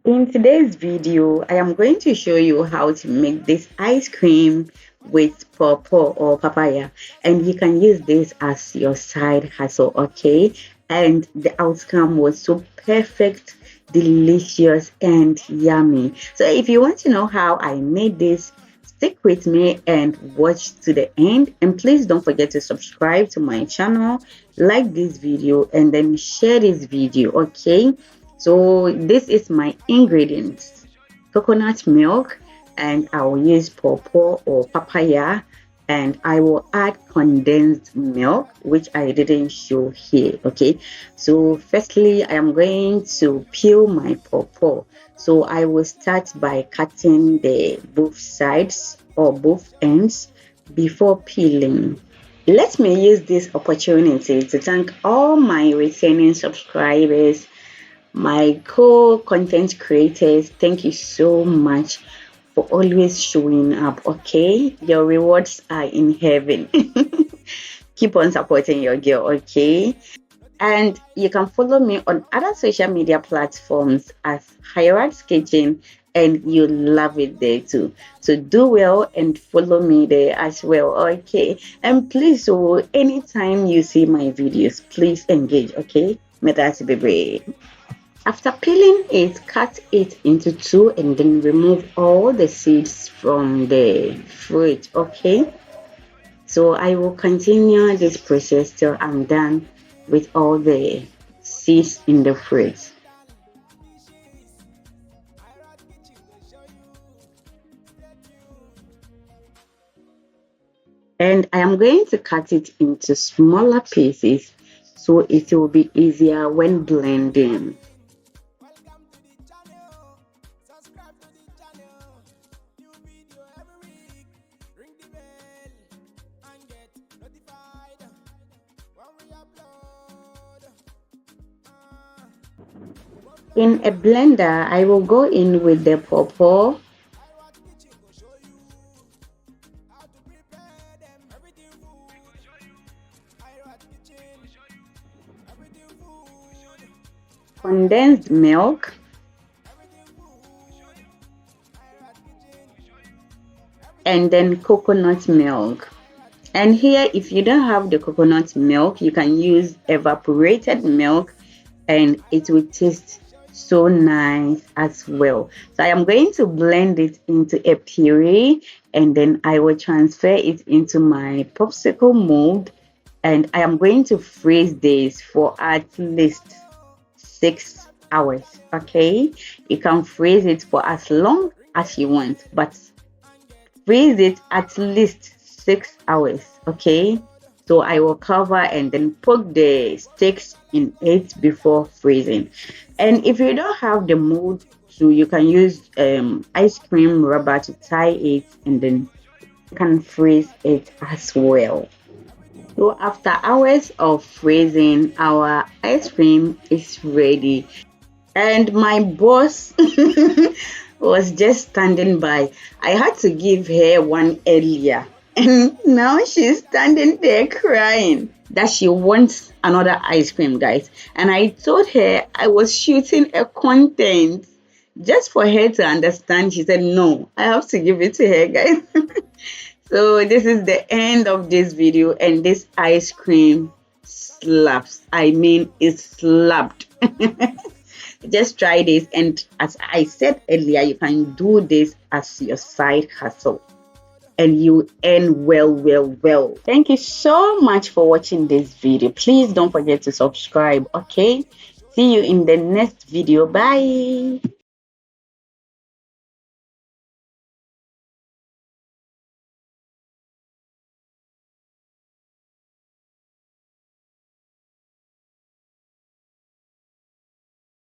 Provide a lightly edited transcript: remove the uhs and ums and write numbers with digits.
In today's video, I am going to show you how to make this ice cream with pawpaw or papaya, and you can use this as your side hustle, okay? And the outcome was so perfect, delicious, and yummy. So if you want to know how I made this, stick with me and watch to the end. And please don't forget to subscribe to my channel, like this video, and then share this video, okay? So this is my ingredients: coconut milk, and I will use pawpaw or papaya, and I will add condensed milk, which I didn't show here. Okay, so firstly I am going to peel my pawpaw. So I will start by cutting the both sides or both ends before peeling. Let me use this opportunity to thank all my returning subscribers, my co-content creators. Thank you so much for always showing up. Okay, your rewards are in heaven. Keep on supporting your girl, okay? And you can follow me on other social media platforms as Hirad's Kitchen, and you love it there too. So do well and follow me there as well, okay? And please, so anytime you see my videos, please engage, okay? May that be great. After peeling it, cut it into two and then remove all the seeds from the fruit, okay? So I will continue this process till I'm done with all the seeds in the fruit. And I am going to cut it into smaller pieces so it will be easier when blending. In a blender, I will go in with the pawpaw, condensed milk, and then coconut milk. And here, if you don't have the coconut milk, you can use evaporated milk and it will taste so nice as well. So I am going to blend it into a puree, and then I will transfer it into my popsicle mold, and I am going to freeze this for at least 6 hours. Okay, you can freeze it for as long as you want, but freeze it at least 6 hours. Okay, so I will cover and then poke the sticks in it before freezing. And if you don't have the mold, so you can use ice cream rubber to tie it, and then you can freeze it as well. So after hours of freezing, our ice cream is ready. And my boss was just standing by. I had to give her one earlier, and now she's standing there crying that she wants another ice cream, guys. And I told her I was shooting a content just for her to understand. She said, no, I have to give it to her, guys. So this is the end of this video, and this ice cream slaps. I mean, it slapped. Just try this, and as I said earlier, you can do this as your side hustle and you earn well. Thank you so much for watching this video. Please don't forget to subscribe, okay? See you in the next video. Bye.